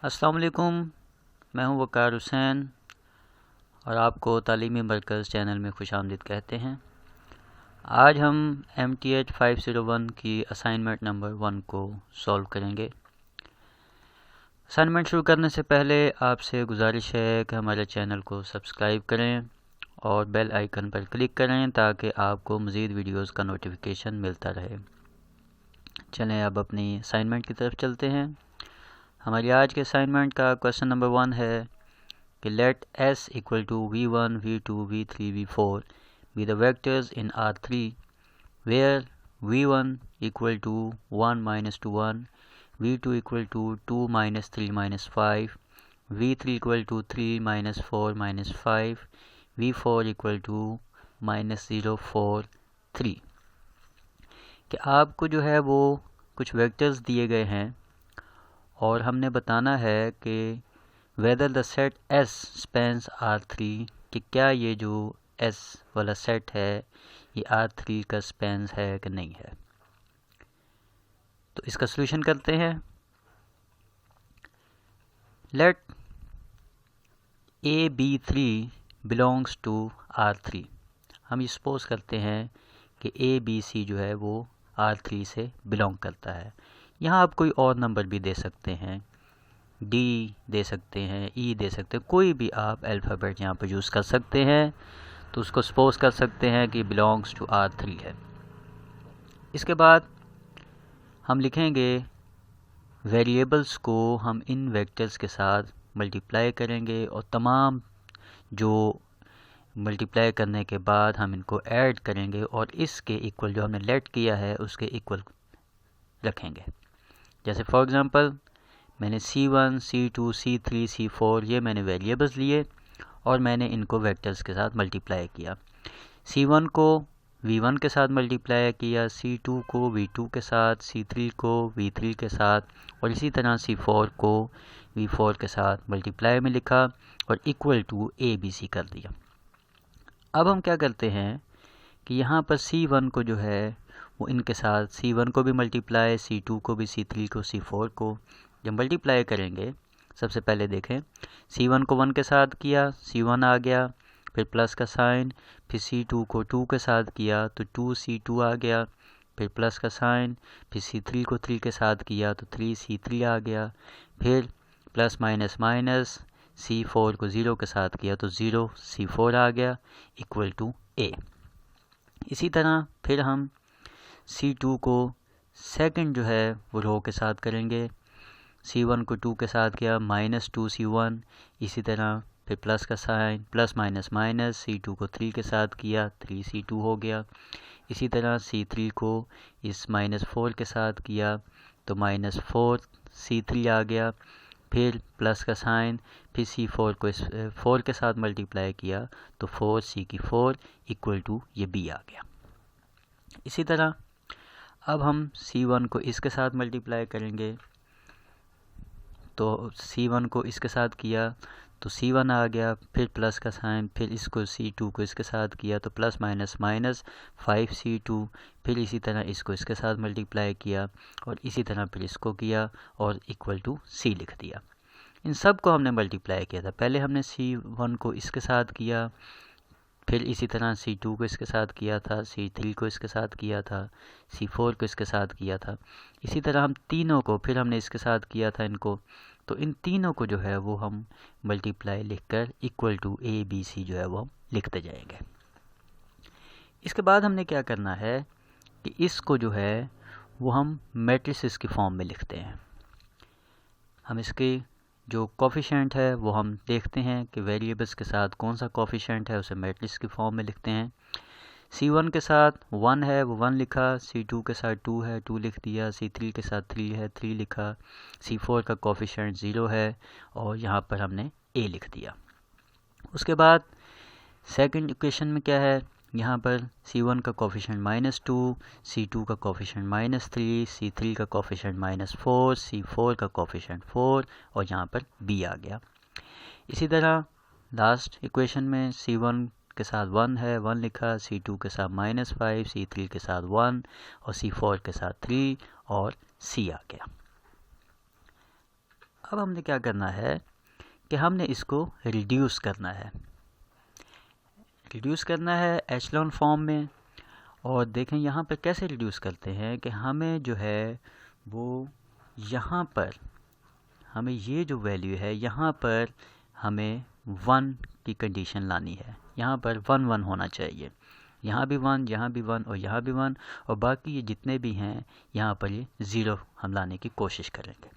अस्सलाम वालेकुम, मैं हूं वकार हुसैन और आपको तालीमी मरकज़ चैनल में खुशामदीद कहते हैं। आज हम MTH 501 की असाइनमेंट नंबर 1 को सॉल्व करेंगे। असाइनमेंट शुरू करने से पहले आपसे गुजारिश है कि हमारे चैनल को सब्सक्राइब करें और बेल आइकन पर क्लिक करें ताकि आपको मज़ीद वीडियोज़ का नोटिफिकेशन मिलता रहे। चलें अब अपनी असाइनमेंट की तरफ चलते हैं। हमारी आज के असाइनमेंट का क्वेश्चन नंबर 1 है कि let S equal to V1, V2, V3, V4 be the vectors in R3 where V1 equal to 1 minus 2 1, V2 equal to 2 minus 3 minus 5, V3 equal to 3 minus 4 minus 5, V4 equal to minus 0 4 3। कि आपको जो है वो कुछ vectors दिए गए हैं और हमने बताना है कि whether the set S Spence R3, कि क्या ये जो S वाला सेट है ये R3 का स्पेंस है कि नहीं है। तो इसका सलूशन करते हैं। Let AB3 belongs to R3। हम ये सपोज करते हैं कि ABC जो है वो R3 से बिलोंग करता है। यहाँ आप कोई और नंबर भी दे सकते हैं, D दे सकते हैं, E दे सकते हैं, कोई भी आप अल्फ़ाबेट यहाँ पर यूज़ कर सकते हैं। तो उसको सपोज कर सकते हैं कि बिलोंग्स टू R3 है। इसके बाद हम लिखेंगे वेरिएबल्स को हम इन वेक्टर्स के साथ मल्टीप्लाई करेंगे और तमाम जो मल्टीप्लाई करने के बाद हम इनको ऐड करेंगे और इसके इक्वल जो हमने लेट किया है उसके इक्वल रखेंगे। जैसे फॉर एग्ज़ाम्पल मैंने C1, C2, C3, C4 ये मैंने वेरिएबल्स लिए और मैंने इनको वेक्टर्स के साथ मल्टीप्लाई किया। C1 को V1 के साथ मल्टीप्लाई किया, C2 को V2 के साथ, C3 को V3 के साथ और इसी तरह C4 को V4 के साथ मल्टीप्लाई में लिखा और इक्वल टू ABC कर दिया। अब हम क्या करते हैं कि यहाँ पर C1 को जो है वो इनके साथ C1 को भी मल्टीप्लाई, C2 को भी, C3 को, C4 को जब मल्टीप्लाई करेंगे, सबसे पहले देखें C1 को 1 के साथ किया, C1 आ गया, फिर प्लस का साइन, फिर C2 को 2 के साथ किया तो 2C2 आ गया, फिर प्लस का साइन, फिर C3 को 3 के साथ किया तो 3C3 आ गया, फिर प्लस माइनस माइनस C4 को 0 के साथ किया तो 0C4 आ गया इक्वल टू A। इसी तरह फिर हम C2 को सेकंड जो है वो रो के साथ करेंगे। C1 को 2 के साथ किया, -2C1, इसी तरह फिर प्लस का sign, plus minus minus, C2 को 3 के साथ किया, 3C2 हो गया। इसी तरह C3 को इस -4 के साथ किया तो -4C3 आ गया, फिर प्लस का साइन, फिर C4 को इस 4 के साथ मल्टीप्लाई किया तो 4C4 इक्वल टू ये B आ गया। इसी तरह अब हम C1 को इसके साथ मल्टीप्लाई करेंगे तो C1 को इसके साथ किया तो C1 आ गया, फिर प्लस का साइन, फिर इसको C2 को इसके साथ किया तो प्लस माइनस माइनस 5C2, फिर इसी तरह इसको इसके साथ मल्टीप्लाई किया और इसी तरह फिर इसको किया और इक्वल टू C लिख दिया। इन सब को हमने मल्टीप्लाई किया था। पहले हमने C1 को इसके साथ किया, फिर इसी तरह C2 को इसके साथ किया था, C3 को इसके साथ किया था, C4 को इसके साथ किया था। इसी तरह हम तीनों को फिर हमने इसके साथ किया था इनको, तो इन तीनों को जो है वो हम मल्टीप्लाई लिखकर इक्वल टू ABC जो है वो हम लिखते जाएंगे। इसके बाद हमने क्या करना है कि इसको जो है वो हम मैट्रिसेस की फॉर्म में लिखते हैं। हम इसकी जो कोफिशिएंट है वो हम देखते हैं कि वेरिएबल्स के साथ कौन सा कोफिशिएंट है, उसे मैट्रिक्स की फॉर्म में लिखते हैं। C1 के साथ 1 है वो 1 लिखा, C2 के साथ 2 है 2 लिख दिया, C3 के साथ 3 है 3 लिखा, C4 का कोफिशिएंट 0 है और यहाँ पर हमने A लिख दिया। उसके बाद सेकंड इक्वेशन में क्या है, यहाँ पर C1 का कोफिशिएंट -2, C2 का कोफिशिएंट -3, C3 का कोफिशिएंट -4, C4 का कोफिशिएंट 4 और यहाँ पर B आ गया। इसी तरह लास्ट इक्वेशन में C1 के साथ 1 है 1 लिखा, C2 के साथ -5, C3 के साथ 1 और C4 के साथ 3 और C आ गया। अब हमने क्या करना है कि हमने इसको रिड्यूस करना है एचेलॉन फॉर्म में। और देखें यहाँ पर कैसे रिड्यूस करते हैं कि हमें जो है वो यहाँ पर हमें ये जो वैल्यू है यहाँ पर हमें 1 की कंडीशन लानी है। यहाँ पर 1 1 होना चाहिए, यहाँ भी 1, यहाँ भी 1 और यहाँ भी 1 और बाकी ये जितने भी हैं यहाँ पर ये 0 हम लाने की कोशिश करेंगे।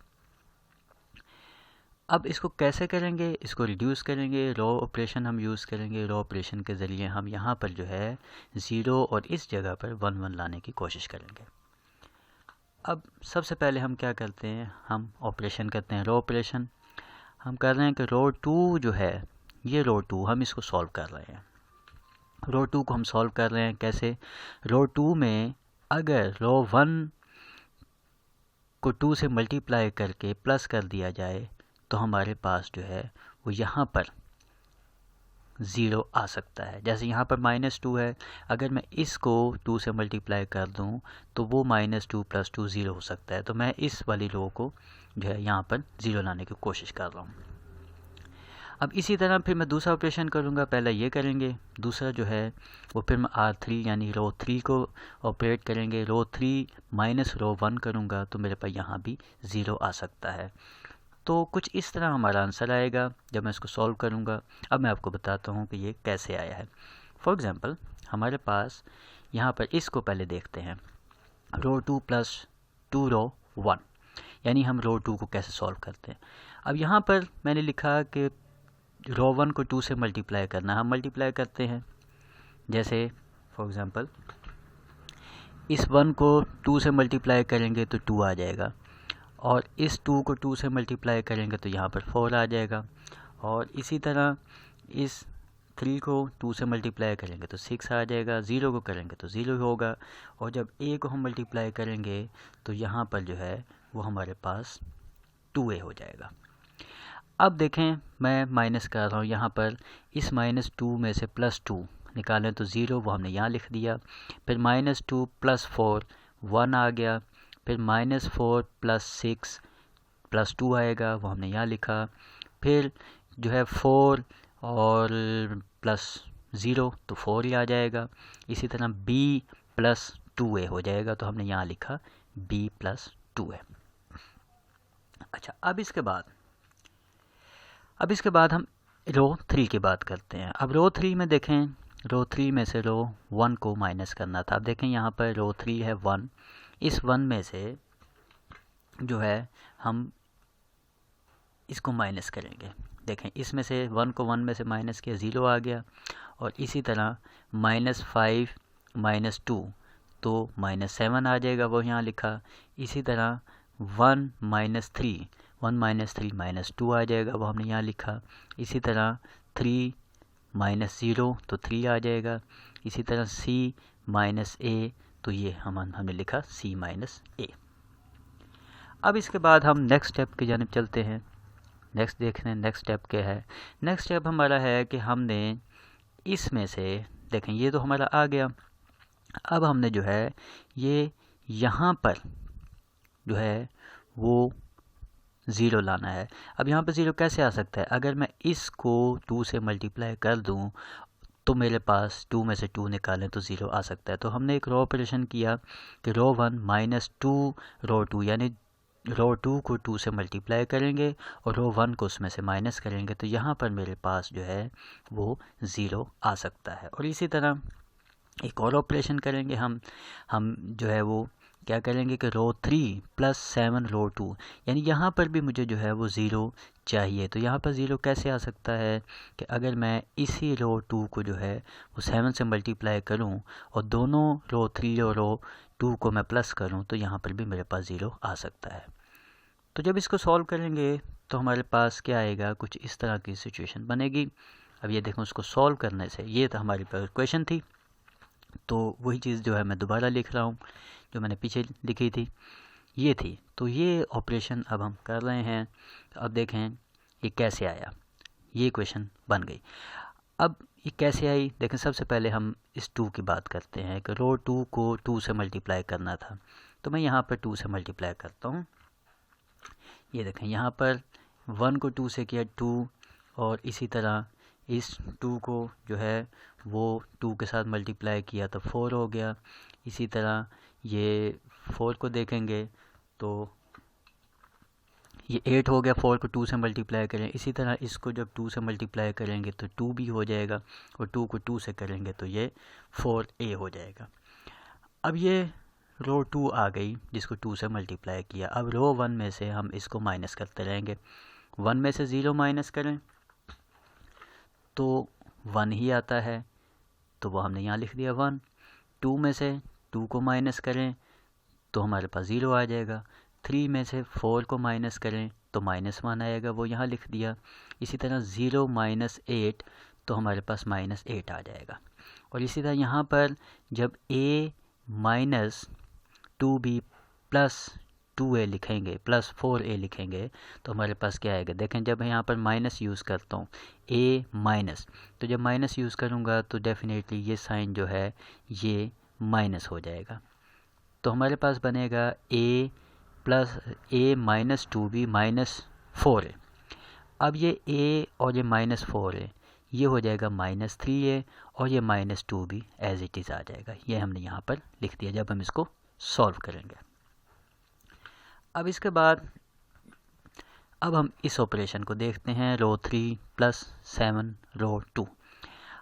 अब इसको कैसे करेंगे, इसको रिड्यूस करेंगे, रो ऑपरेशन हम यूज़ करेंगे। रो ऑपरेशन के ज़रिए हम यहाँ पर जो है 0 और इस जगह पर 1 1 लाने की कोशिश करेंगे। अब सबसे पहले हम क्या करते हैं, हम ऑपरेशन करते हैं रो ऑपरेशन। हम कर रहे हैं कि रो 2 जो है ये रो 2 हम इसको सॉल्व कर रहे हैं। रो 2 को हम सॉल्व कर रहे हैं कैसे, रो 2 में अगर रो 1 को 2 से मल्टीप्लाई करके प्लस कर दिया जाए तो हमारे पास जो है वो यहाँ पर 0 आ सकता है। जैसे यहाँ पर -2 है, अगर मैं इसको 2 से मल्टीप्लाई कर दूँ तो वो -2 + 2 0 हो सकता है। तो मैं इस वाली रो को जो है यहाँ पर 0 लाने की कोशिश कर रहा हूँ। अब इसी तरह फिर मैं दूसरा ऑपरेशन करूँगा, पहला ये करेंगे, दूसरा जो है वो फिर मैं R3 यानी रो 3 को ऑपरेट करेंगे। रो 3 माइनस रो 1 करूँगा तो मेरे पास यहाँ भी 0 आ सकता है। तो कुछ इस तरह हमारा आंसर आएगा जब मैं इसको सॉल्व करूँगा। अब मैं आपको बताता हूँ कि ये कैसे आया है। फॉर एग्ज़ाम्पल हमारे पास यहाँ पर इसको पहले देखते हैं, रो 2 + 2 रो 1, यानी हम रो 2 को कैसे सॉल्व करते हैं। अब यहाँ पर मैंने लिखा कि रो 1 को 2 से मल्टीप्लाई करना, हम मल्टीप्लाई करते हैं। जैसे फॉर एग्ज़ाम्पल इस 1 को 2 से मल्टीप्लाई करेंगे तो 2 आ जाएगा और इस 2 को 2 से मल्टीप्लाई करेंगे तो यहाँ पर 4 आ जाएगा और इसी तरह इस 3 को 2 से मल्टीप्लाई करेंगे तो 6 आ जाएगा, 0 को करेंगे तो 0 होगा और जब a को हम मल्टीप्लाई करेंगे तो यहाँ पर जो है वो हमारे पास 2a हो जाएगा। अब देखें मैं माइनस कर रहा हूँ, यहाँ पर इस -2 में से +2 निकालें तो 0, वो हमने यहाँ लिख दिया। फिर -2 + 4 1 आ गया, फिर -4 + 6 + 2 आएगा, वो हमने यहाँ लिखा। फिर जो है 4 और +0 तो 4 ही आ जाएगा। इसी तरह b + 2a हो जाएगा तो हमने यहाँ लिखा b + 2a। अच्छा, अब इसके बाद हम रो 3 की बात करते हैं। अब रो 3 में देखें, रो 3 में से रो 1 को माइनस करना था। अब देखें यहाँ पर रो 3 है 1, इस 1 में से जो है हम इसको माइनस करेंगे। देखें इसमें से 1 को 1 में से माइनस किया, 0 आ गया और इसी तरह -5 - 2 तो -7 आ जाएगा, वो यहाँ लिखा। इसी तरह 1 - 3 -2 आ जाएगा, वो हमने यहाँ लिखा। इसी तरह 3 - 0 तो 3 आ जाएगा। इसी तरह c - a तो ये हमने लिखा c - a। अब इसके बाद हम नेक्स्ट स्टेप की जानिब चलते हैं। नेक्स्ट देख रहे हैं नेक्स्ट स्टेप क्या है। नेक्स्ट स्टेप हमारा है कि हमने इसमें से देखें ये तो हमारा आ गया। अब हमने जो है ये यहाँ पर जो है वो 0 लाना है। अब यहाँ पर 0 कैसे आ सकता है, अगर मैं इसको 2 से मल्टीप्लाई कर दूँ तो मेरे पास 2 में से 2 निकालें तो 0 आ सकता है। तो हमने एक रो ऑपरेशन किया कि रो 1 - 2 रो 2, यानी रो 2 को 2 से मल्टीप्लाई करेंगे और रो 1 को उसमें से माइनस करेंगे तो यहाँ पर मेरे पास जो है वो 0 आ सकता है। और इसी तरह एक और ऑपरेशन करेंगे हम जो है वो क्या करेंगे कि रो 3 प्लस 7 रो 2, यानी यहाँ पर भी मुझे जो है वो ज़ीरो चाहिए। तो यहाँ पर ज़ीरो कैसे आ सकता है कि अगर मैं इसी रो 2 को जो है वो 7 से मल्टीप्लाई करूँ और दोनों रो 3 और रो 2 को मैं प्लस करूँ तो यहाँ पर भी मेरे पास ज़ीरो आ सकता है। तो जब इसको सॉल्व करेंगे तो हमारे पास क्या आएगा, कुछ इस तरह की सिचुएशन बनेगी। अब ये देखो, उसको सॉल्व करने से, ये तो हमारी क्वेश्चन थी, तो वही चीज़ जो है मैं दोबारा लिख रहा हूँ जो मैंने पीछे लिखी थी, ये थी। तो ये ऑपरेशन अब हम कर रहे हैं। अब देखें ये कैसे आया, ये क्वेश्चन बन गई। अब ये कैसे आई, देखें सबसे पहले हम इस 2 की बात करते हैं कि रो 2 को 2 से मल्टीप्लाई करना था, तो मैं यहाँ पर 2 से मल्टीप्लाई करता हूँ। ये देखें यहाँ पर 1 को 2 से किया 2, और इसी तरह इस 2 को जो है वो 2 के साथ मल्टीप्लाई किया तो 4 हो गया। इसी तरह ये 4 को देखेंगे तो ये 8 हो गया, 4 को 2 से मल्टीप्लाई करें। इसी तरह इसको जब 2 से मल्टीप्लाई करेंगे तो 2 भी हो जाएगा, और 2 को 2 से करेंगे तो ये 4a हो जाएगा। अब ये रो 2 आ गई जिसको 2 से मल्टीप्लाई किया। अब रो 1 में से हम इसको माइनस करते रहेंगे। 1 में से 0 माइनस करें तो 1 ही आता है, तो वो हमने यहाँ लिख दिया 1। 2 में से 2 को माइनस करें तो हमारे पास 0 आ जाएगा। 3 में से 4 को माइनस करें तो -1 आएगा, वो यहाँ लिख दिया। इसी तरह 0 माइनस 8 तो हमारे पास -8 आ जाएगा। और इसी तरह यहाँ पर जब a minus 2b plus 2a लिखेंगे, प्लस 4a लिखेंगे तो हमारे पास क्या आएगा। देखें जब मैं यहाँ पर माइनस यूज़ करता हूँ, a माइनस, तो जब माइनस यूज़ करूँगा तो डेफिनेटली ये साइन जो है ये माइनस हो जाएगा। तो हमारे पास बनेगा a plus a minus 2b minus 4a। अब ये a और ये -4a ये हो जाएगा -3a, और ये -2b एज इट इज़ आ जाएगा। ये हमने यहाँ पर लिख दिया जब हम इसको सॉल्व करेंगे। अब इसके बाद अब हम इस ऑपरेशन को देखते हैं, रो 3 प्लस 7 रो 2।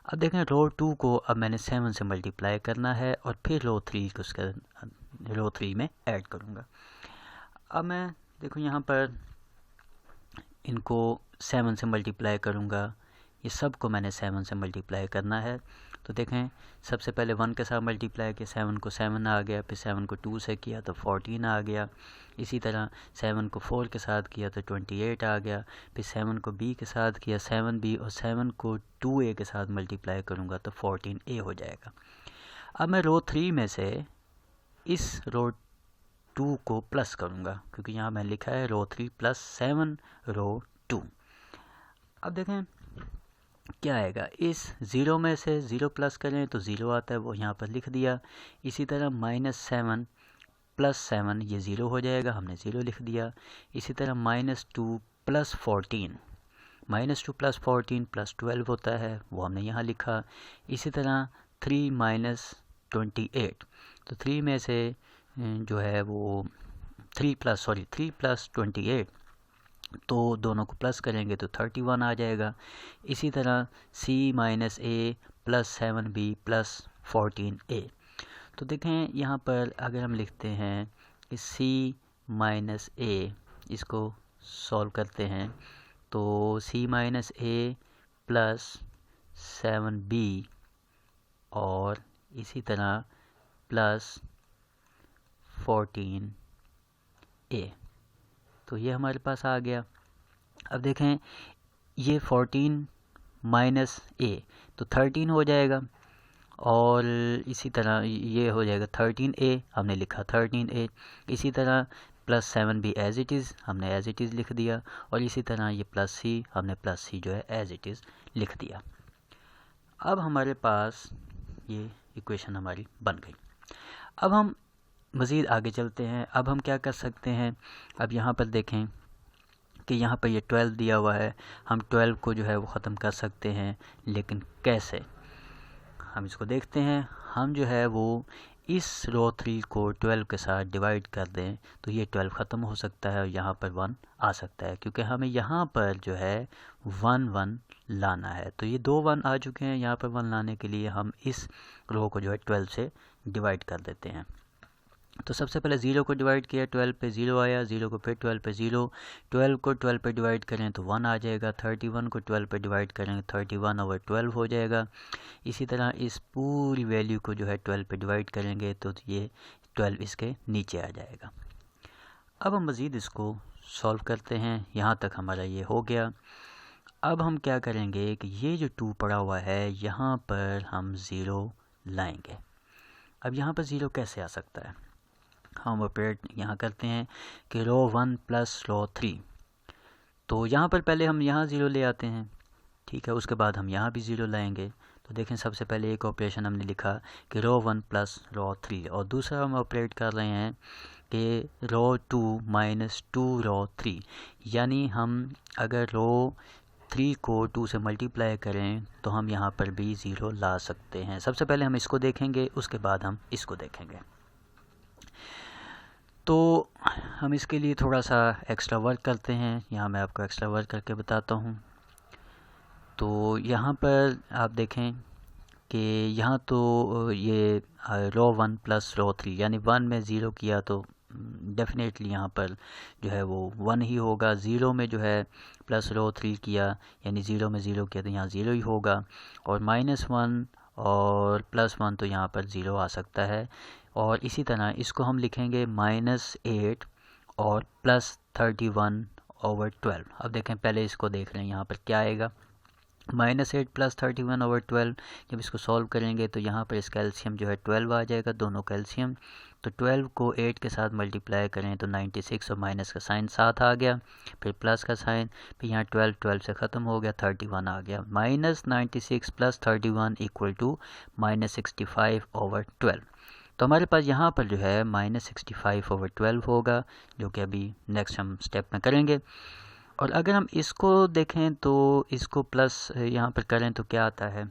अब देखें रो 2 को अब मैंने 7 से मल्टीप्लाई करना है और फिर रो 3 को उसके रो 3 में ऐड करूँगा। अब मैं देखो यहाँ पर इनको 7 से मल्टीप्लाई करूँगा, ये सब को मैंने 7 से मल्टीप्लाई करना है। तो देखें सबसे पहले 1 के साथ मल्टीप्लाई किया, 7 को 7 आ गया, फिर 7 को 2 से किया तो 14 आ गया। इसी तरह 7 को 4 के साथ किया तो 28 आ गया। फिर 7 को b के साथ किया 7b, और 7 को 2a के साथ मल्टीप्लाई करूँगा तो 14a हो जाएगा। अब मैं रो 3 में से इस रो 2 को प्लस करूँगा, क्योंकि यहाँ मैं लिखा है रो 3 प्लस 7 रो 2। अब देखें क्या आएगा, इस 0 में से 0 प्लस करें तो 0 आता है, वो यहाँ पर लिख दिया। इसी तरह -7 प्लस 7 ये 0 हो जाएगा, हमने 0 लिख दिया। इसी तरह -2 प्लस 14, -2 प्लस 14 प्लस 12 होता है, वो हमने यहाँ लिखा। इसी तरह 3 माइनस 28, तो 3 में से जो है वो 3 प्लस 28, तो दोनों को प्लस करेंगे तो 31 आ जाएगा। इसी तरह c minus a plus 7b plus 14a। तो देखें यहाँ पर अगर हम लिखते हैं कि c माइनस a, इसको सॉल्व करते हैं तो c minus a plus 7b और इसी तरह प्लस 14a, तो ये हमारे पास आ गया। अब देखें ये 14 माइनस a तो 13 हो जाएगा, और इसी तरह ये हो जाएगा 13a, हमने लिखा 13a। इसी तरह plus 7b as it is, हमने एज इट इज़ लिख दिया, और इसी तरह ये प्लस c, हमने प्लस c जो है एज इट इज़ लिख दिया। अब हमारे पास ये इक्वेशन हमारी बन गई। अब हम मज़ीद आगे चलते हैं। अब हम क्या कर सकते हैं, अब यहाँ पर देखें कि यहाँ पर ये 12 दिया हुआ है, हम 12 को जो है वो ख़त्म कर सकते हैं, लेकिन कैसे, हम इसको देखते हैं। हम जो है वो इस रो 3 को 12 के साथ डिवाइड कर दें तो ये 12 ख़त्म हो सकता है और यहाँ पर 1 आ सकता है, क्योंकि हमें यहाँ पर जो है 1 लाना है। तो ये 2 1 आ चुके हैं, यहाँ पर 1 लाने के लिए हम इस रो को जो है 12 से डिवाइड कर देते हैं। तो सबसे पहले 0 को डिवाइड किया, 12 पे 0 आया, 0 को फिर 12 पे 0, 12 को 12 पे डिवाइड करें तो 1 आ जाएगा, 31 को 12 पे डिवाइड करें 31/12 हो जाएगा। इसी तरह इस पूरी वैल्यू को जो है 12 पे डिवाइड करेंगे तो ये 12 इसके नीचे आ जाएगा। अब हम मज़ीद इसको सॉल्व करते हैं। यहाँ तक हमारा ये हो गया। अब हम क्या करेंगे कि ये जो 2 पड़ा हुआ है यहाँ पर हम 0 लाएंगे। अब यहाँ पर 0 कैसे आ सकता है? हम ऑपरेट यहाँ करते हैं कि रो 1 प्लस रो 3। तो यहाँ पर पहले हम यहाँ 0 ले आते हैं, ठीक है, उसके बाद हम यहाँ भी 0 लाएंगे। तो देखें सबसे पहले एक ऑपरेशन हमने लिखा कि रो 1 प्लस रो 3, और दूसरा हम ऑपरेट कर रहे हैं कि रो 2 माइनस 2 रो 3, यानी हम अगर रो 3 को 2 से मल्टीप्लाई करें तो हम यहाँ पर भी 0 ला सकते हैं। सबसे पहले हम इसको देखेंगे, उसके बाद हम इसको देखेंगे। तो हम इसके लिए थोड़ा सा एक्स्ट्रा वर्क करते हैं। यहाँ मैं आपको एक्स्ट्रा वर्क करके बताता हूँ। तो यहाँ पर आप देखें कि यहाँ तो ये रो 1 प्लस रो 3, यानी 1 में 0 किया तो डेफिनेटली यहाँ पर जो है वो 1 ही होगा। 0 में जो है प्लस रो 3 किया, यानी 0 में 0 किया तो यहाँ 0 ही होगा। और -1 और +1 तो यहाँ पर 0 आ सकता है। और इसी तरह इसको हम लिखेंगे -8 और +31/12। अब देखें, पहले इसको देख रहे हैं यहाँ पर क्या आएगा। -8 + 31/12, जब इसको सॉल्व करेंगे तो यहाँ पर इसका एलसीएम जो है 12 आ जाएगा, दोनों का एलसीएम। तो 12 को 8 के साथ मल्टीप्लाई करें तो 96, और माइनस का साइन साथ आ गया, फिर प्लस का साइन, फिर यहाँ 12 से ख़त्म हो गया, 31 आ गया। -96 + 31 = -65/12। तो हमारे पास यहाँ पर जो है -65/12 होगा, जो कि अभी नेक्स्ट हम स्टेप में करेंगे। और अगर हम इसको देखें तो इसको प्लस यहाँ पर करें तो क्या आता है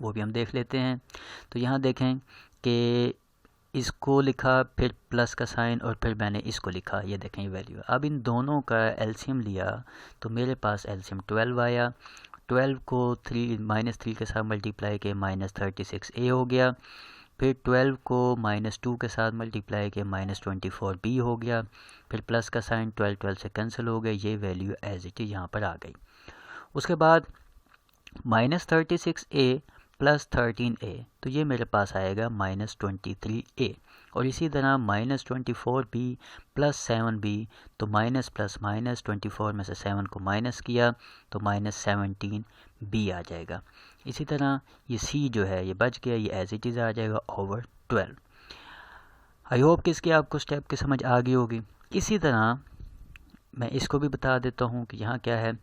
वो भी हम देख लेते हैं। तो यहाँ देखें कि इसको लिखा, फिर प्लस का साइन, और फिर मैंने इसको लिखा, ये देखें ये वैल्यू। अब इन दोनों का एलसीएम लिया तो मेरे पास एलसीएम 12 आया। 12 को -3 के साथ मल्टीप्लाई किया, -36a हो गया। फिर 12 को -2 के साथ मल्टीप्लाई किया, -24b हो गया। फिर प्लस का साइन, 12 से कैंसिल हो गया, ये वैल्यू एज इट इज़ यहाँ पर आ गई। उसके बाद -36a + 13a, तो ये मेरे पास आएगा -23a। और इसी तरह -24b + 7b, तो माइनस प्लस माइनस, 24 में से 7 को माइनस किया तो -17b आ जाएगा। इसी तरह ये c जो है ये बच गया, ये एज इट इज़ आ जाएगा ओवर 12। आई होप कि इसकी आपको स्टेप की समझ आ गई होगी। इसी तरह मैं इसको भी बता देता हूँ कि यहाँ क्या है,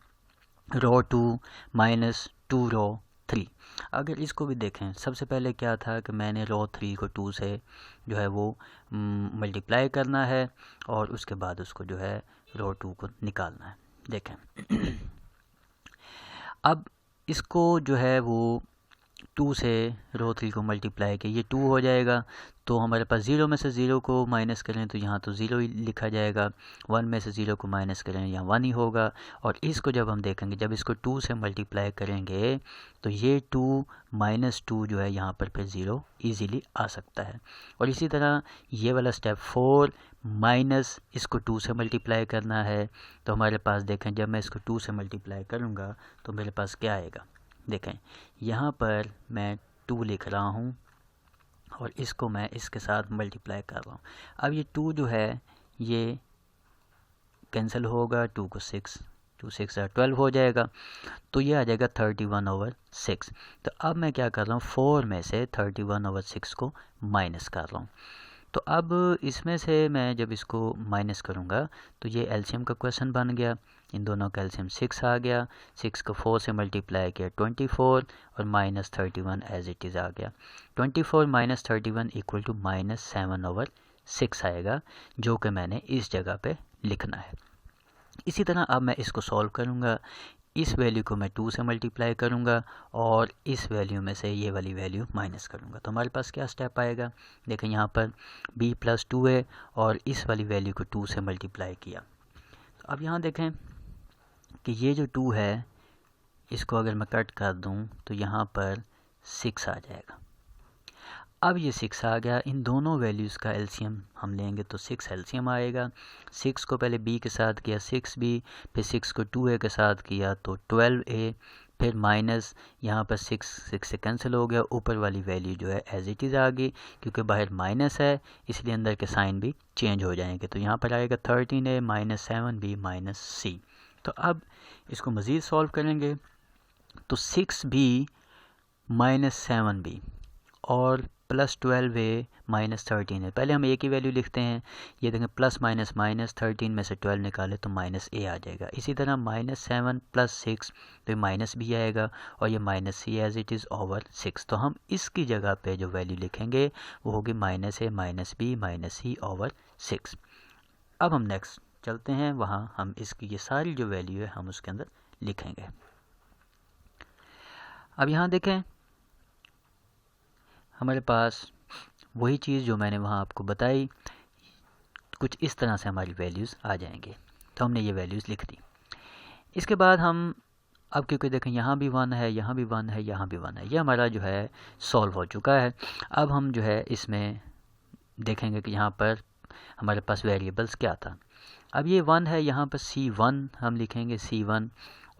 रो 2 माइनस 2 रो 3। अगर इसको भी देखें, सबसे पहले क्या था कि मैंने रो 3 को 2 से जो है वो मल्टीप्लाई करना है, और उसके बाद उसको जो है रो 2 को निकालना है। देखें अब इसको जो है वो 2 से रो 3 को मल्टीप्लाई किया, ये 2 हो जाएगा। तो हमारे पास 0 में से 0 को माइनस करें तो यहाँ तो 0 ही लिखा जाएगा, 1 में से 0 को माइनस करें यहाँ 1 ही होगा। और इसको जब हम देखेंगे, जब इसको 2 से मल्टीप्लाई करेंगे तो ये 2 - 2 जो है यहाँ पर फिर 0 ईजीली आ सकता है। और इसी तरह ये वाला स्टेप 4 माइनस इसको 2 से मल्टीप्लाई करना है। तो हमारे पास देखें, जब मैं इसको 2 से मल्टीप्लाई करूँगा तो मेरे पास क्या आएगा। देखें यहाँ पर मैं 2 लिख रहा हूँ और इसको मैं इसके साथ मल्टीप्लाई कर रहा हूँ। अब ये 2 जो है ये कैंसिल होगा, 2 को 6, 2 6 12 हो जाएगा, तो ये आ जाएगा 31/6। तो अब मैं क्या कर रहा हूँ, 4 में से 31/6 को माइनस कर रहा हूँ। तो अब इसमें से मैं जब इसको माइनस करूँगा तो ये एलसीएम का क्वेश्चन बन गया। इन दोनों का एलसीएम 6 आ गया, 6 को 4 से मल्टीप्लाई किया 24, और -31 एज इट इज़ आ गया। 24 - 31 = -7/6 आएगा, जो कि मैंने इस जगह पे लिखना है। इसी तरह अब मैं इसको सॉल्व करूँगा। इस वैल्यू को मैं 2 से मल्टीप्लाई करूँगा और इस वैल्यू में से ये वाली वैल्यू माइनस करूँगा। तो हमारे पास क्या स्टेप आएगा, देखें यहाँ पर b + 2 है और इस वाली वैल्यू को 2 से मल्टीप्लाई किया। तो अब यहाँ देखें कि ये जो 2 है इसको अगर मैं कट कर दूँ तो यहाँ पर 6 आ जाएगा। अब ये 6 आ गया, इन दोनों वैल्यूज़ का एलसीएम हम लेंगे तो 6 एलसीएम आएगा। 6 को पहले b के साथ किया 6b, फिर 6 को 2a के साथ किया तो 12a, फिर माइनस यहाँ पर 6 से कैंसिल हो गया, ऊपर वाली वैल्यू जो है एज इट इज़ आ गई, क्योंकि बाहर माइनस है इसलिए अंदर के साइन भी चेंज हो जाएंगे। तो यहाँ पर आएगा 13a minus 7b minus c। तो अब इसको मज़ीद सॉल्व करेंगे तो 6b माइनस 7b और प्लस 12a माइनस 13 है। पहले हम a की वैल्यू लिखते हैं, ये देखें प्लस माइनस माइनस 13 में से 12 निकाले तो माइनस a आ जाएगा। इसी तरह माइनस 7 प्लस 6 तो माइनस b आएगा और ये minus c as it is over 6। तो हम इसकी जगह पे जो वैल्यू लिखेंगे वो होगी minus a minus b minus c over 6। अब हम नेक्स्ट चलते हैं, वहाँ हम इसकी ये सारी जो वैल्यू है हम उसके अंदर लिखेंगे। अब यहाँ देखें हमारे पास वही चीज़ जो मैंने वहाँ आपको बताई, कुछ इस तरह से हमारी वैल्यूज़ आ जाएंगे। तो हमने ये वैल्यूज़ लिख दी। इसके बाद हम अब क्योंकि देखें यहाँ भी 1 है, यहाँ भी 1 है, यहाँ भी 1 है, ये हमारा जो है सॉल्व हो चुका है। अब हम जो है इसमें देखेंगे कि यहाँ पर हमारे पास वेरिएबल्स क्या था। अब ये 1 है, यहाँ पर C1 हम लिखेंगे C1,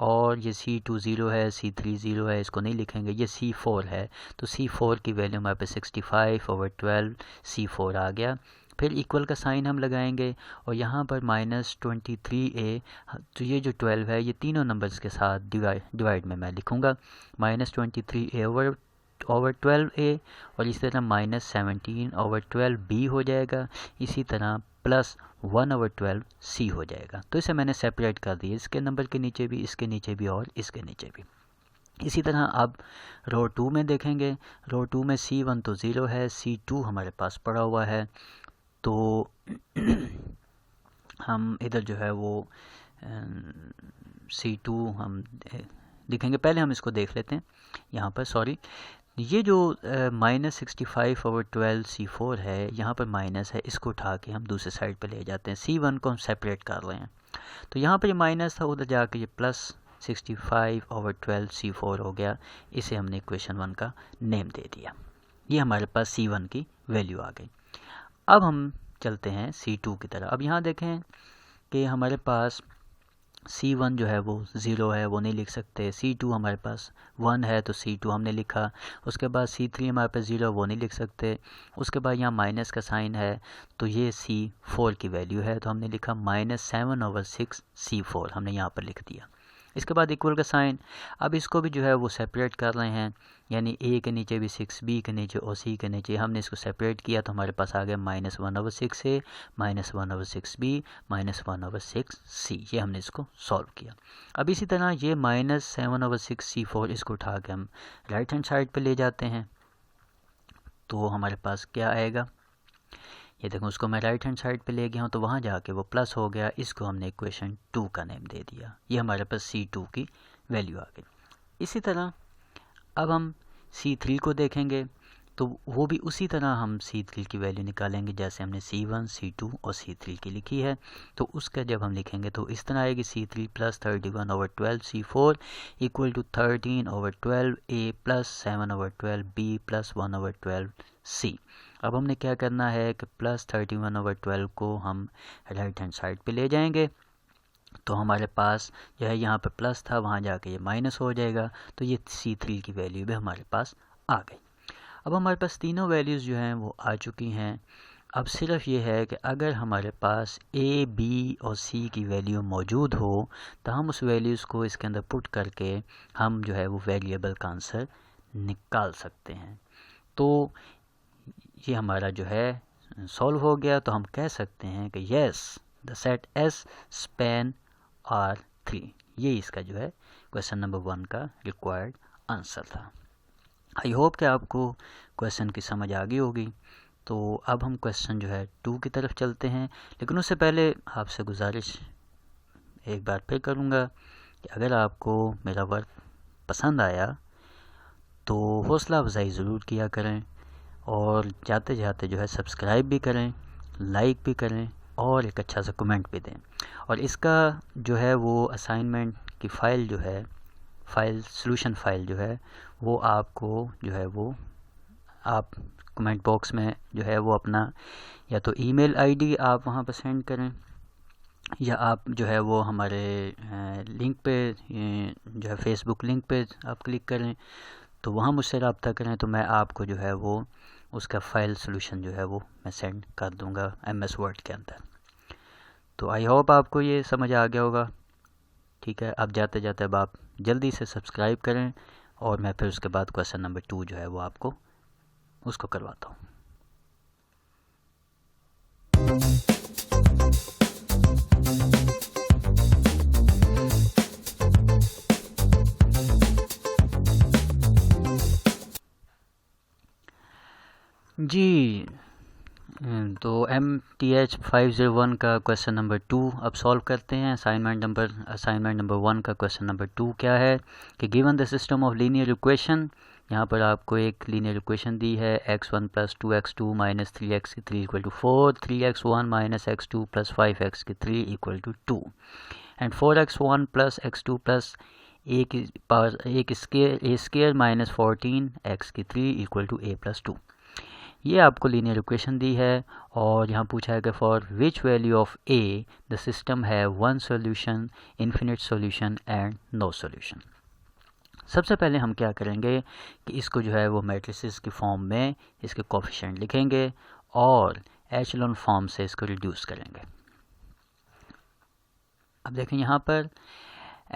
और ये C2 0 है, C3 0 है, इसको नहीं लिखेंगे। ये C4 है तो C4 की वैल्यू हमारे पास 65/12 C4 आ गया। फिर इक्वल का साइन हम लगाएंगे और यहाँ पर माइनस 23a, तो ये जो 12 है ये तीनों नंबर्स के साथ डिवाइड में मैं लिखूँगा, माइनस 23a ओवर 12a, और इसी तरह माइनस 17/12b हो जाएगा। इसी तरह प्लस 1/12c हो जाएगा। तो इसे मैंने सेपरेट कर दिया, इसके नंबर के नीचे भी, इसके नीचे भी और इसके नीचे भी। इसी तरह अब रो 2 में देखेंगे, रो 2 में C1 तो 0 है, C2 हमारे पास पड़ा हुआ है, तो हम इधर जो है वो C2 हम लिखेंगे। पहले हम इसको देख लेते हैं यहाँ पर, सॉरी, ये जो माइनस 65/12 C4 है, यहाँ पर माइनस है, इसको उठा के हम दूसरे साइड पे ले जाते हैं। C1 को हम सेपरेट कर रहे हैं, तो यहाँ पर ये माइनस था, उधर जाके ये प्लस 65/12 C4 हो गया। इसे हमने इक्वेशन 1 का नेम दे दिया। ये हमारे पास C1 की वैल्यू आ गई। अब हम चलते हैं C2 की तरफ। अब यहाँ देखें कि हमारे पास C1 जो है वो 0 है, वो नहीं लिख सकते। C2 हमारे पास 1 है तो C2 हमने लिखा। उसके बाद C3 हमारे पास 0, वो नहीं लिख सकते। उसके बाद यहाँ माइनस का साइन है तो ये C4 की वैल्यू है, तो हमने लिखा माइनस 7/6 C4 हमने यहाँ पर लिख दिया। इसके बाद इक्वल का साइन, अब इसको भी जो है वो सेपरेट कर रहे हैं, यानी a के नीचे भी 6, b के नीचे और c के नीचे हमने इसको सेपरेट किया, तो हमारे पास आ गया minus 1/6a minus 1/6b minus 1/6c। ये हमने इसको सॉल्व किया। अब इसी तरह ये माइनस 7/6 C4 इसको उठा के हम राइट हैंड साइड पे ले जाते हैं, तो हमारे पास क्या आएगा, ये देखो उसको मैं राइट हैंड साइड पे ले गया हूँ तो वहाँ जाके वो प्लस हो गया। इसको हमने इक्वेशन 2 का नेम दे दिया। ये हमारे पास C2 की वैल्यू आ गई। इसी तरह अब हम C3 को देखेंगे, तो वो भी उसी तरह हम C3 की वैल्यू निकालेंगे जैसे हमने C1, C2 और C3 की लिखी है। तो उसका जब हम लिखेंगे तो इस तरह आएगी C3 plus 31/12 C4 equal to 13/12a plus 7/12b plus 1/12 C। अब हमने क्या करना है कि प्लस 31/12 को हम राइट हैंड साइड पे ले जाएंगे, तो हमारे पास जो है यहाँ पे प्लस था, वहाँ जाके ये माइनस हो जाएगा। तो ये C3 की वैल्यू भी हमारे पास आ गई। अब हमारे पास तीनों वैल्यूज़ जो हैं वो आ चुकी हैं। अब सिर्फ ये है कि अगर हमारे पास A, B और C की वैल्यू मौजूद हो तो हम उस वैल्यूज़ को इसके अंदर पुट करके हम जो है वो वेरिएबल का आंसर निकाल सकते हैं। तो ये हमारा जो है सॉल्व हो गया। तो हम कह सकते हैं कि yes the set S span R3, ये इसका जो है क्वेश्चन नंबर 1 का रिक्वायर्ड आंसर था। आई होप कि आपको क्वेश्चन की समझ आ गई होगी। तो अब हम क्वेश्चन जो है 2 की तरफ चलते हैं, लेकिन उससे पहले आपसे गुजारिश एक बार फिर करूँगा कि अगर आपको मेरा वर्क पसंद आया तो हौसला अफजाई ज़रूर किया करें, और जाते जाते जो है सब्सक्राइब भी करें, लाइक भी करें और एक अच्छा सा कमेंट भी दें। और इसका जो है वो असाइनमेंट की फ़ाइल जो है, सोल्यूशन फ़ाइल जो है वो आपको जो है वो आप कमेंट बॉक्स में जो है वो अपना या तो ईमेल आईडी आप वहाँ पर सेंड करें, या आप जो है वो हमारे लिंक पे जो है फेसबुक लिंक पे आप क्लिक करें तो वहाँ मुझसे रब्ता करें, तो मैं आपको जो है वो उसका फाइल सोल्यूशन जो है वो मैं सेंड कर दूँगा MS वर्ड के अंदर। तो आई होप आपको ये समझ आ गया होगा। ठीक है, अब जाते जाते अब आप जल्दी से सब्सक्राइब करें और मैं फिर उसके बाद क्वेश्चन नंबर 2 जो है वो आपको उसको करवाता हूँ। जी, तो MTH 501 का क्वेश्चन नंबर 2 अब सॉल्व करते हैं। असाइनमेंट नंबर 1 का क्वेश्चन नंबर 2 क्या है कि given the system of linear equation, यहाँ पर आपको एक लीनियर इक्वेशन दी है x1 + 2x2 - 3x3 = 4, 3x1 - x2 + 5x3 = 2 and 4x1 + x2 + a square - 14x3 = a + 2। ये आपको लीनियर इक्वेशन दी है और यहाँ पूछा है कि for which value of a the system है 1 solution, infinite solution and no solution. सबसे पहले हम क्या करेंगे कि इसको जो है वो मैट्रिसेस की फॉर्म में इसके कोफिशिएंट लिखेंगे और एचेलॉन फॉर्म से इसको रिड्यूस करेंगे। अब देखें यहाँ पर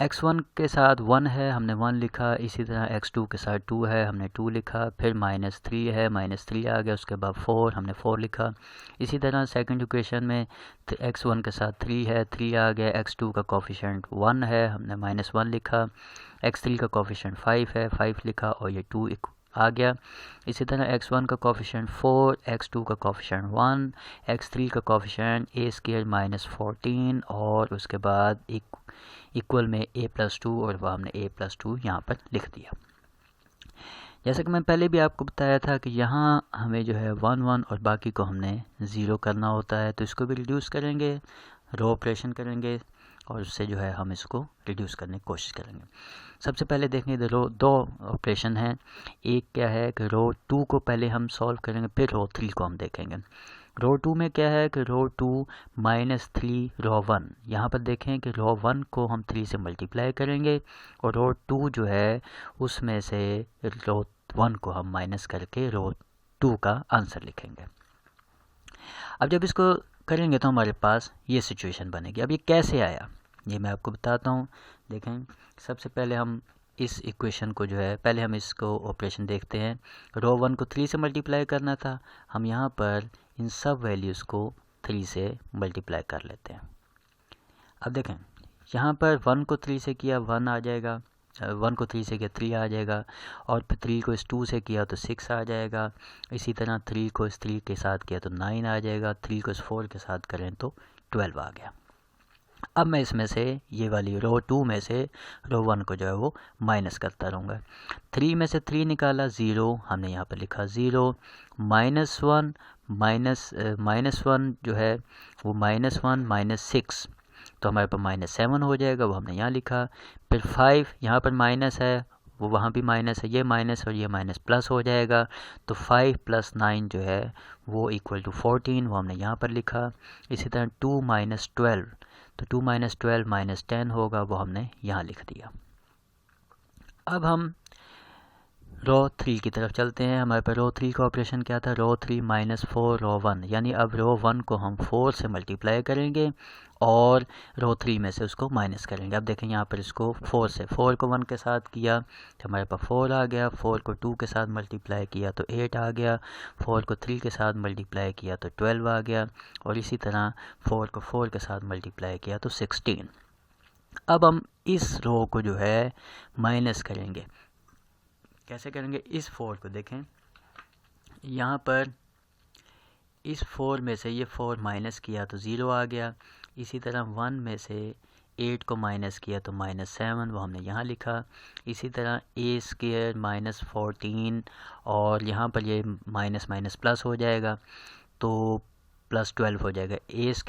x1 के साथ 1 है, हमने 1 लिखा, इसी तरह x2 के साथ 2 है, हमने 2 लिखा, फिर -3 है, -3 आ गया, उसके बाद 4, हमने 4 लिखा। इसी तरह सेकंड इक्वेशन में x1 के साथ 3 है, 3 आ गया, x2 का कोफिशिएंट 1 है, हमने -1 लिखा, x3 का कोफिशिएंट 5 है, 5 लिखा और ये 2 आ गया। इसी तरह x1 का कोफिशिएंट 4, x2 का कोफिशिएंट 1, x3 का कोफिशिएंट a² - 14 और उसके बाद इक्वल में a + 2 और वह हमने a + 2 यहाँ पर लिख दिया। जैसा कि मैं पहले भी आपको बताया था कि यहाँ हमें जो है 1 1 और बाकी को हमने 0 करना होता है, तो इसको भी रिड्यूस करेंगे, रो ऑपरेशन करेंगे और उससे जो है हम इसको रिड्यूस करने की कोशिश करेंगे। सबसे पहले देखेंगे दो ऑपरेशन हैं। एक क्या है कि रो 2 को पहले हम सॉल्व करेंगे, फिर रो 3 को हम देखेंगे। रो 2 में क्या है कि रो 2 -3 रो 1, यहाँ पर देखें कि रो 1 को हम 3 से मल्टीप्लाई करेंगे और रो 2 जो है उसमें से रो 1 को हम माइनस करके रो 2 का आंसर लिखेंगे। अब जब इसको करेंगे तो हमारे पास ये सिचुएशन बनेगी। अब ये कैसे आया ये मैं आपको बताता हूँ। देखें, सबसे पहले हम इस इक्वेशन को जो है पहले हम इसको ऑपरेशन देखते हैं। रो 1 को 3 से मल्टीप्लाई करना था, हम यहाँ पर इन सब वैल्यूज़ को 3 से मल्टीप्लाई कर लेते हैं। अब देखें, यहाँ पर 1 को 3 से किया 1 आ जाएगा, 1 को 3 से किया 3 आ जाएगा और फिर 3 को इस 2 से किया तो 6 आ जाएगा। इसी तरह 3 को इस 3 के साथ किया तो 9 आ जाएगा, 3 को इस 4 के साथ करें तो 12 आ गया। अब मैं इसमें से ये वाली रो 2 में से रो 1 को जो है वो माइनस करता रहूँगा। 3 में से 3 निकाला 0, हमने यहाँ पर लिखा 0, -1 -1 जो है वो -1 -6 तो हमारे पास -7 हो जाएगा, वो हमने यहाँ लिखा। फिर 5 यहाँ पर माइनस है, वो वहाँ भी माइनस है, ये माइनस और ये माइनस प्लस हो जाएगा, तो 5 + 9 जो है वो = 14, वो हमने यहाँ पर लिखा। इसी तरह 2 - 12 तो 2 - 12 - 10 होगा, वो हमने यहाँ लिख दिया। अब हम रो 3 की तरफ चलते हैं। हमारे पास रो 3 का ऑपरेशन क्या था, रो 3 - 4 रो 1, यानी अब रो 1 को हम 4 से मल्टीप्लाई करेंगे और रो 3 में से उसको माइनस करेंगे। अब देखें यहाँ पर इसको 4 से 4 को 1 के साथ किया तो हमारे पास 4 आ गया, 4 को 2 के साथ मल्टीप्लाई किया तो 8 आ गया, 4 को 3 के साथ मल्टीप्लाई किया तो 12 आ गया और इसी तरह 4 को 4 के साथ मल्टीप्लाई किया तो 16। अब हम इस रो को जो है माइनस करेंगे। कैसे करेंगे, इस 4 को देखें, यहाँ पर इस 4 में से ये 4 माइनस किया तो 0 आ गया। इसी तरह 1 में से 8 को माइनस किया तो -7, वो हमने यहाँ लिखा। इसी तरह a² - 14 और यहाँ पर ये माइनस माइनस प्लस हो जाएगा तो +12 हो जाएगा। a² -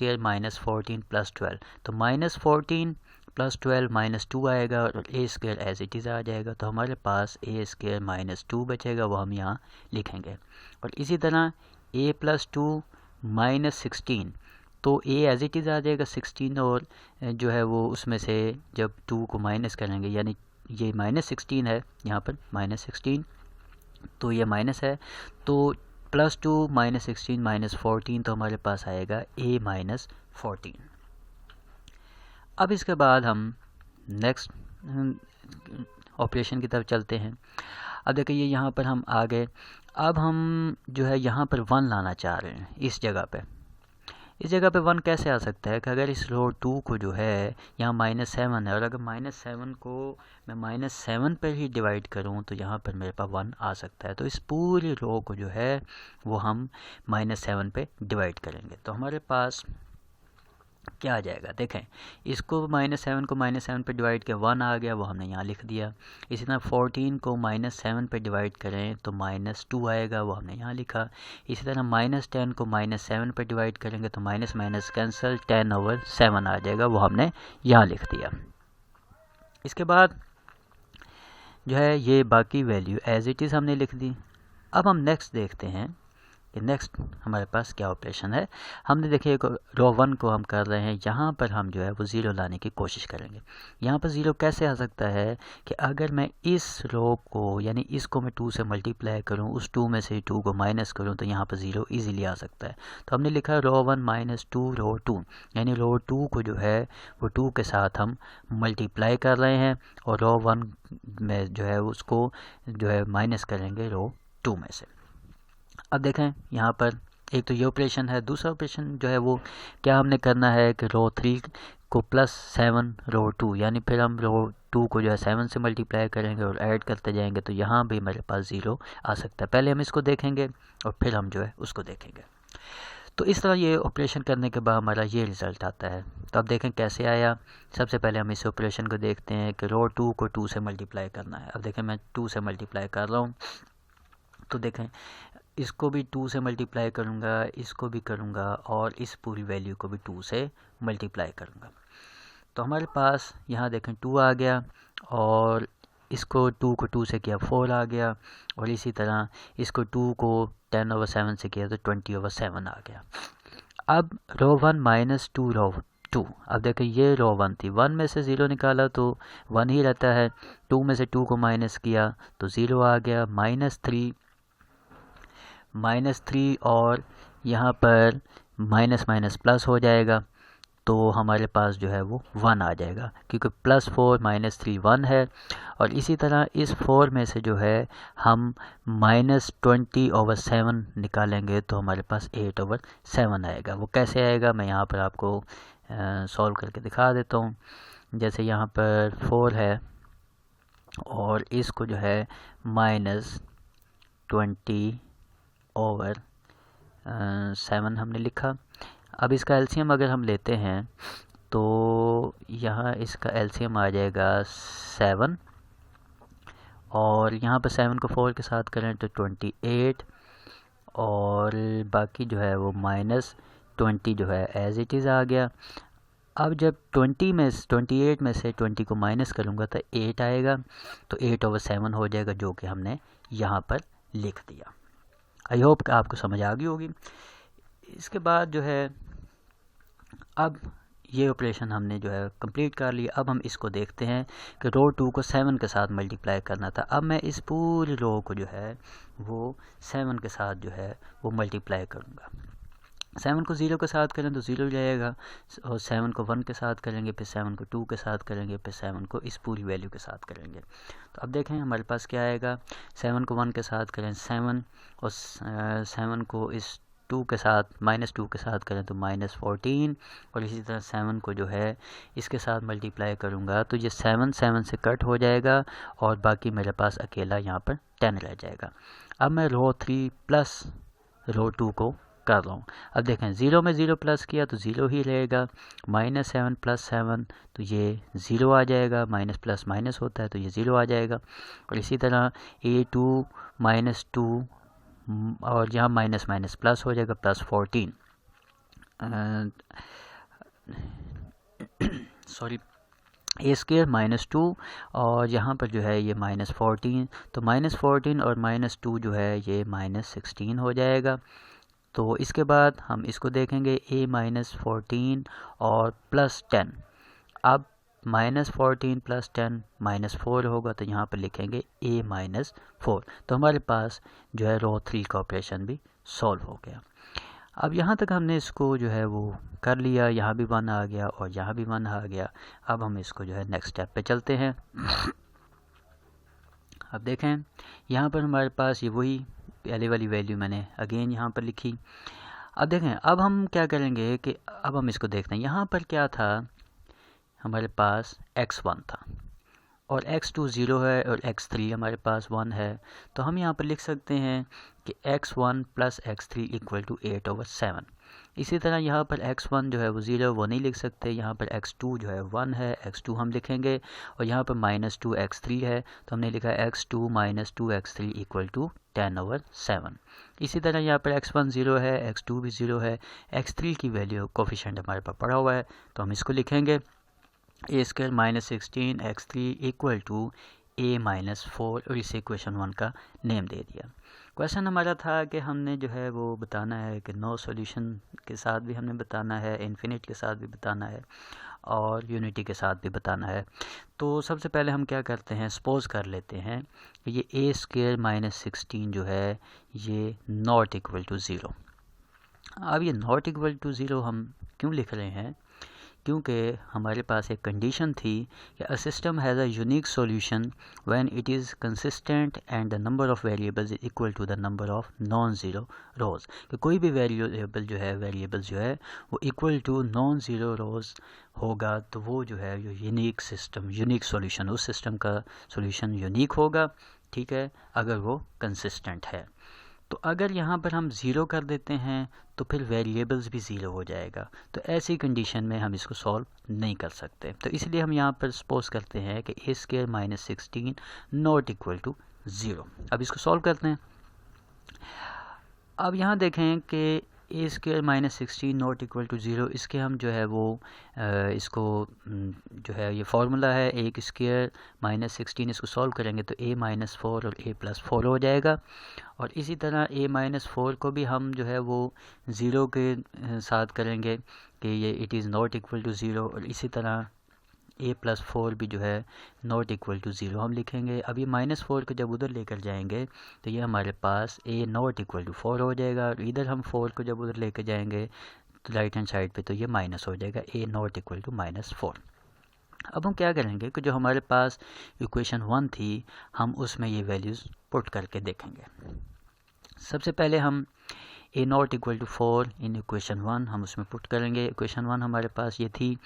14 + 12 तो -14 +12 -2 आएगा और ए स्क्वायर एज इट इज़ आ जाएगा। तो हमारे पास ए स्क्वायर -2 बचेगा, वो हम यहाँ लिखेंगे। और इसी तरह a + 2 -16, तो a एज इट इज़ आ जाएगा 16, और जो है वो उसमें से जब 2 को माइनस करेंगे, यानी ये -16 है यहाँ पर -16, तो ये माइनस है, तो +2 -16 -14, तो हमारे पास आएगा a -14। अब इसके बाद हम नेक्स्ट ऑपरेशन की तरफ चलते हैं। अब देखिए ये यहाँ पर हम आ गए। अब हम जो है यहाँ पर 1 लाना चाह रहे हैं इस जगह पे। इस जगह पे 1 कैसे आ सकता है कि अगर इस रो 2 को जो है यहाँ -7 है, और अगर -7 को मैं -7 पर ही डिवाइड करूँ तो यहाँ पर मेरे पास 1 आ सकता है। तो इस पूरी रो को जो है वो हम -7 पे डिवाइड करेंगे। तो हमारे पास क्या आ जाएगा, देखें इसको -7 को -7 पे डिवाइड किया, 1 आ गया, वो हमने यहाँ लिख दिया। इसी तरह 14 को -7 पे डिवाइड करें तो -2 आएगा, वो हमने यहाँ लिखा। इसी तरह -10 को -7 पे डिवाइड करेंगे तो माइनस माइनस कैंसिल, 10/7 आ जाएगा, वो हमने यहाँ लिख दिया। इसके बाद जो है ये बाकी वैल्यू एज इट इज़ हमने लिख दी। अब हम नेक्स्ट देखते हैं कि नेक्स्ट हमारे पास क्या ऑपरेशन है। हमने देखिए रो 1 को हम कर रहे हैं, यहाँ पर हम जो है वो 0 लाने की कोशिश करेंगे। यहाँ पर 0 कैसे आ सकता है कि अगर मैं इस रो को यानी इसको मैं 2 से मल्टीप्लाई करूँ, उस 2 में से 2 को माइनस करूँ, तो यहाँ पर 0 इजीली आ सकता है। तो हमने लिखा रो 1 -2 रो 2, यानी रो 2 को जो है वो 2 के साथ हम मल्टीप्लाई कर रहे हैं, और रो 1 में जो है उसको जो है माइनस करेंगे रो 2 में से। अब देखें यहाँ पर एक तो ये ऑपरेशन है। दूसरा ऑपरेशन जो है वो क्या हमने करना है कि रो 3 को +7 रो 2, यानी फिर हम रो 2 को जो है 7 से मल्टीप्लाई करेंगे और ऐड करते जाएंगे, तो यहाँ भी मेरे पास 0 आ सकता है। पहले हम इसको देखेंगे और फिर हम जो है उसको देखेंगे। तो इस तरह ये ऑपरेशन करने के बाद हमारा ये रिज़ल्ट आता है। तो अब देखें कैसे आया। सबसे पहले हम इस ऑपरेशन को देखते हैं कि रो 2 को 2 से मल्टीप्लाई करना है। अब देखें मैं 2 से मल्टीप्लाई कर रहा हूँ, तो देखें इसको भी 2 से मल्टीप्लाई करूँगा, इसको भी करूँगा, और इस पूरी वैल्यू को भी 2 से मल्टीप्लाई करूँगा। तो हमारे पास यहाँ देखें 2 आ गया, और इसको 2 को 2 से किया 4 आ गया, और इसी तरह इसको 2 को 10/7 से किया तो 20/7 आ गया। अब रो 1 -2 रो 2। अब देखें ये रो 1 थी, 1 में से 0 निकाला तो 1 ही रहता है, 2 में से 2 को माइनस किया तो 0 आ गया, -3 और यहाँ पर माइनस माइनस प्लस हो जाएगा, तो हमारे पास जो है वो 1 आ जाएगा, क्योंकि +4 -3 1 है। और इसी तरह इस 4 में से जो है हम -20/7 निकालेंगे तो हमारे पास 8/7 आएगा। वो कैसे आएगा मैं यहाँ पर आपको सॉल्व करके दिखा देता हूँ। जैसे यहाँ पर 4 है और इसको जो है -20/7 हमने लिखा। अब इसका एलसीएम अगर हम लेते हैं तो यहाँ इसका एलसीएम आ जाएगा 7, और यहाँ पर 7 को 4 के साथ करें तो 28, और बाकी जो है वो -20 जो है एज इट इज़ आ गया। अब जब 28 में से 20 को माइनस करूँगा तो 8 आएगा, तो 8/7 हो जाएगा, जो कि हमने यहाँ पर लिख दिया। आई होप कि आपको समझ आ गई होगी। इसके बाद जो है अब ये ऑपरेशन हमने जो है कंप्लीट कर लिया। अब हम इसको देखते हैं कि रो 2 को 7 के साथ मल्टीप्लाई करना था। अब मैं इस पूरी रो को जो है वो 7 के साथ जो है वो मल्टीप्लाई करूँगा। 7 को 0 के साथ करें तो 0 जाएगा, और 7 को 1 के साथ करेंगे, फिर 7 को 2 के साथ करेंगे, फिर 7 को इस पूरी वैल्यू के साथ करेंगे। तो अब देखें हमारे पास क्या आएगा। 7 को 1 के साथ करें 7, और 7 को इस 2 के साथ -2 के साथ करें तो -14, और इसी तरह 7 को जो है इसके साथ मल्टीप्लाई करूँगा तो ये 7 से कट हो जाएगा, और बाकी मेरे पास अकेला यहाँ पर 10 रह जाएगा। अब मैं रो 3 प्लस रो 2 को कर रहा हूँ। अब देखें 0 में 0 प्लस किया तो 0 ही रहेगा, -7 + 7 तो ये 0 आ जाएगा, माइनस प्लस माइनस होता है तो ये 0 आ जाएगा। और इसी तरह A2 -2, और यहाँ माइनस माइनस प्लस हो जाएगा, +14 सॉरी a² -2 और यहाँ पर जो है ये -14, तो -14 और -2 जो है ये -16 हो जाएगा। तो इसके बाद हम इसको देखेंगे a -14 और +10। अब -14 + 10 -4 होगा, तो यहाँ पर लिखेंगे a -4। तो हमारे पास जो है रो 3 का ऑपरेशन भी सॉल्व हो गया। अब यहाँ तक हमने इसको जो है वो कर लिया, यहाँ भी 1 आ गया और यहाँ भी 1 आ गया। अब हम इसको जो है नेक्स्ट स्टेप पे चलते हैं। अब देखें यहाँ पर हमारे पास ये वही पहले वाली वैल्यू मैंने अगेन यहाँ पर लिखी। अब देखें अब हम क्या करेंगे कि अब हम इसको देखते हैं। यहाँ पर क्या था, हमारे पास x1 था और x2 0 है और x3 हमारे पास 1 है। तो हम यहाँ पर लिख सकते हैं कि x1 + x3 = 8/7। इसी तरह यहाँ पर x1 जो है वो 0 वो नहीं लिख सकते, यहाँ पर x2 जो है 1 है, x2 हम लिखेंगे और यहाँ पर -2 x3 है, तो हमने लिखा x2 - 2 x3 = 10/7। इसी तरह यहाँ पर x1 0 है, x2 भी 0 है, x3 की वैल्यू कोफिशिएंट हमारे पास पड़ा हुआ है, तो हम इसको लिखेंगे a² -16 x3 = a -4 और इसे क्वेश्चन 1 का नेम दे दिया। क्वेश्चन हमारा था कि हमने जो है वो बताना है कि नो सॉल्यूशन के साथ भी हमने बताना है, इन्फिनिट के साथ भी बताना है और यूनिटी के साथ भी बताना है। तो सबसे पहले हम क्या करते हैं, सपोज कर लेते हैं कि ये a² -16 जो है ये नॉट इक्वल टू 0। अब ये नॉट इक्वल टू 0 हम क्यों लिख रहे हैं, क्योंकि हमारे पास एक कंडीशन थी कि a system has a unique solution when it is consistent and the number of variables is equal to the number of non zero rows. कि कोई भी वेरिएबल जो है वो equal to non zero rows होगा, तो वो जो है यूनिक सिस्टम, यूनिक सॉल्यूशन, उस सिस्टम का सॉल्यूशन यूनिक होगा, ठीक है, अगर वो कंसिस्टेंट है। तो अगर यहाँ पर हम 0 कर देते हैं तो फिर वेरिएबल्स भी 0 हो जाएगा, तो ऐसी कंडीशन में हम इसको सॉल्व नहीं कर सकते। तो इसलिए हम यहाँ पर सपोज करते हैं कि a² -16 नॉट इक्वल टू 0। अब इसको सॉल्व करते हैं। अब यहाँ देखें कि a² -16 नॉट इक्वल टू 0, इसके हम जो है वो इसको जो है ये फार्मूला है a² -16, इसको सॉल्व करेंगे तो a -4 और a +4 हो जाएगा। और इसी तरह a -4 को भी हम जो है वो 0 के साथ करेंगे कि ये it is not equal to 0, और इसी तरह a +4 भी जो है नॉट इक्वल टू 0 हम लिखेंगे। अब ये -4 को जब उधर लेकर जाएंगे तो ये हमारे पास a नॉट इक्वल टू 4 हो जाएगा, और इधर हम 4 को जब उधर लेकर जाएंगे तो राइट हैंड साइड पे तो ये माइनस हो जाएगा, a नॉट इक्वल टू -4। अब हम क्या करेंगे कि जो हमारे पास इक्वेशन 1 थी हम उसमें ये वैल्यूज़ पुट करके देखेंगे। सबसे पहले हम a not equal to 4 in equation 1 हम उसमें पुट करेंगे। इक्वेशन 1 हमारे पास ये थी,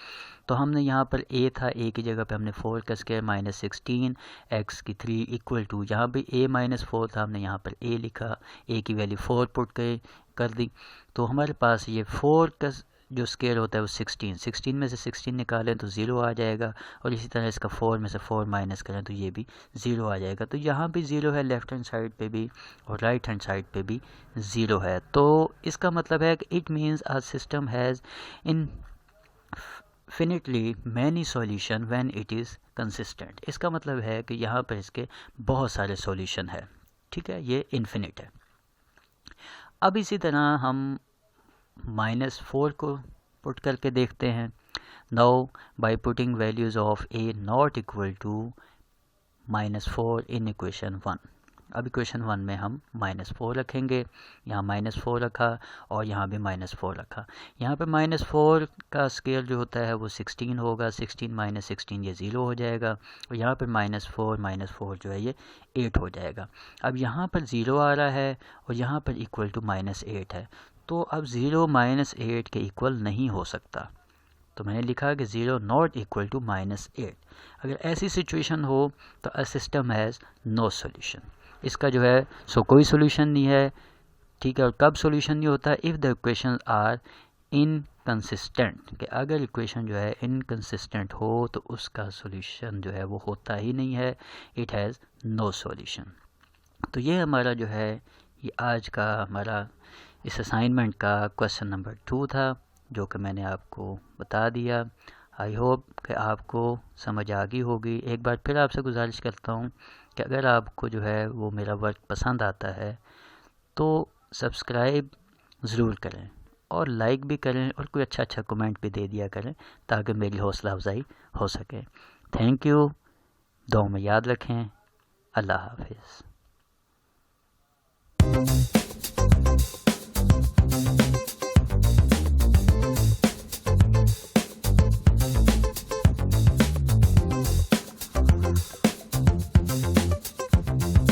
तो हमने यहाँ पर a था, a की जगह पे हमने 4 का स्क्वायर -16 x की 3 इक्वल टू, यहाँ भी a -4 था, हमने यहाँ पर a लिखा, a की वैल्यू 4 पुट कर दी। तो हमारे पास ये 4 का जो स्क्वायर होता है वो 16 में से 16 निकालें तो 0 आ जाएगा, और इसी तरह इसका 4 में से 4 माइनस करें तो ये भी 0 आ जाएगा। तो यहाँ भी 0 है लेफ़्ट हैंड साइड पे भी और राइट हैंड साइड पे भी 0 है। तो इसका मतलब है कि it means a system has infinitely many solution when it is consistent. इसका मतलब है कि यहाँ पर इसके बहुत सारे सॉल्यूशन है, ठीक है, ये इन्फिनिट है। अब इसी तरह हम -4 को पुट करके देखते हैं। Now by putting values of a not equal to -4 in equation 1। अब इक्वेशन 1 में हम -4 रखेंगे, यहाँ -4 रखा और यहाँ भी -4 रखा। यहाँ पे -4 का स्केल जो होता है वो 16 होगा, 16 - 16 ये 0 हो जाएगा, और यहाँ पर -4 जो है ये 8 हो जाएगा। अब यहाँ पर 0 आ रहा है और यहाँ पर इक्वल टू -8 है, तो अब 0 -8 के इक्वल नहीं हो सकता, तो मैंने लिखा कि 0 नॉट इक्वल टू -8। अगर ऐसी सिचुएशन हो तो a system has no solution, इसका जो है सो कोई सॉल्यूशन नहीं है, ठीक है। और कब सॉल्यूशन नहीं होता, if the equation are inconsistent, कि अगर इक्वेशन जो है इनकंसिस्टेंट हो तो उसका सॉल्यूशन जो है वो होता ही नहीं है, इट हैज़ नो सॉल्यूशन। तो ये हमारा जो है ये आज का हमारा इस असाइनमेंट का क्वेश्चन नंबर 2 था, जो कि मैंने आपको बता दिया। आई होप कि आपको समझ आ गई होगी। एक बार फिर आपसे गुजारिश करता हूँ कि अगर आपको जो है वो मेरा वर्क पसंद आता है तो सब्सक्राइब ज़रूर करें और लाइक भी करें और कोई अच्छा कमेंट भी दे दिया करें ताकि मेरी हौसला अफजाई हो सके। Thank you. दुआ में याद रखें। अल्लाह हाफिज़।